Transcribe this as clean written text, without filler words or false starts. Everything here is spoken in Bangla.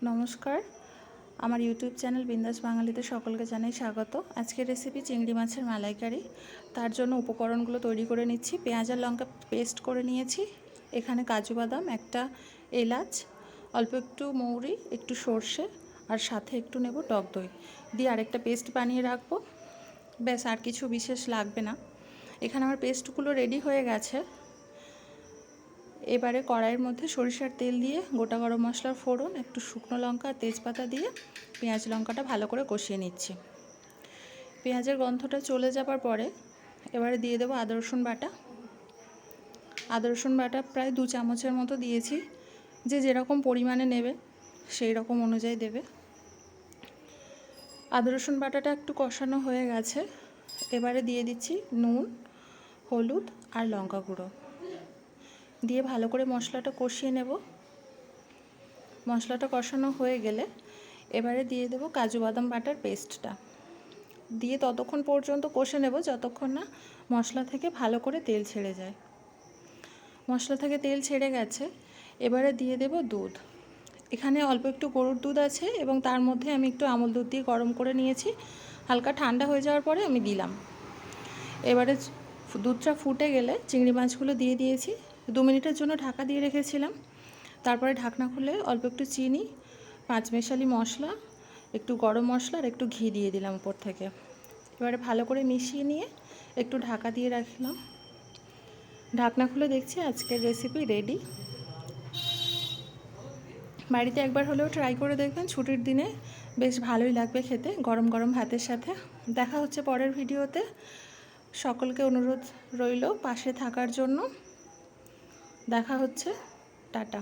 নমস্কার, আমার ইউটিউব চ্যানেল বিন্দাস বাঙালিতে সকলকে জানাই স্বাগত। আজকের রেসিপি চিংড়ি মাছের মালাইকারি। তার জন্য উপকরণগুলো তৈরি করে নিচ্ছি। পেঁয়াজ আর লঙ্কা পেস্ট করে নিয়েছি। এখানে কাজু বাদাম, একটা এলাচ, অল্প একটু মৌরি, একটু সর্ষে আর সাথে একটু নেব টক দই দিয়ে আরেকটা পেস্ট বানিয়ে রাখবো। ব্যাস, আর কিছু বিশেষ লাগবে না। এখানে আমার পেস্টগুলো রেডি হয়ে গেছে। এবারে কড়াইয়ের মধ্যে সরিষার তেল দিয়ে গোটা গরম মশলার ফোড়ন, একটু শুকনো লঙ্কা আর তেজপাতা দিয়ে পেঁয়াজ লঙ্কাটা ভালো করে কষিয়ে নিচ্ছি। পেঁয়াজের গন্ধটা চলে যাবার পরে এবারে দিয়ে দেবো আদা রসুন বাটা। আদা রসুন বাটা প্রায় 2 চামচের মতো দিয়েছি। যে যেরকম পরিমাণে নেবে সেই রকম অনুযায়ী দেবে। আদা রসুন বাটাটা একটু কষানো হয়ে গেছে। এবারে দিয়ে দিচ্ছি নুন, হলুদ আর লঙ্কা গুঁড়ো দিয়ে ভালো করে মশলাটা কষিয়ে নেব। মশলাটা কষানো হয়ে গেলে এবারে দিয়ে দেব কাজু বাদাম বাটার পেস্টটা দিয়ে ততক্ষণ পর্যন্ত কষে নেব যতক্ষণ না মশলা থেকে ভালো করে তেল ছেড়ে যায়। মশলা থেকে তেল ছেড়ে গেছে। এবারে দিয়ে দেব দুধ। এখানে অল্প একটু গরুর দুধ আছে এবং তার মধ্যে আমি একটু আমুল দুধ দিয়ে গরম করে নিয়েছি। হালকা ঠান্ডা হয়ে যাওয়ার পরে আমি দিলাম। এবারে দুধটা ফুটে গেলে চিংড়ি মাছগুলো দিয়ে দিয়েছি। 2 মিনিটের জন্য ঢাকা দিয়ে রেখেছিলাম। তারপরে ঢাকনা খুলে অল্প একটু চিনি, 5 মেশালি মশলা, একটু গরম মশলা আর একটু ঘি দিয়ে দিলাম উপর থেকে। এবারে ভালো করে মিশিয়ে নিয়ে একটু ঢাকা দিয়ে রাখলাম। ঢাকনা খুলে দেখছি আজকের রেসিপি রেডি। বাড়িতে একবার হলেও ট্রাই করে দেখবেন, ছুটির দিনে বেশ ভালোই লাগবে খেতে গরম গরম ভাতের সাথে। দেখা হচ্ছে পরের ভিডিওতে। সকলকে অনুরোধ রইল পাশে থাকার জন্য। দেখা হচ্ছে। টাটা।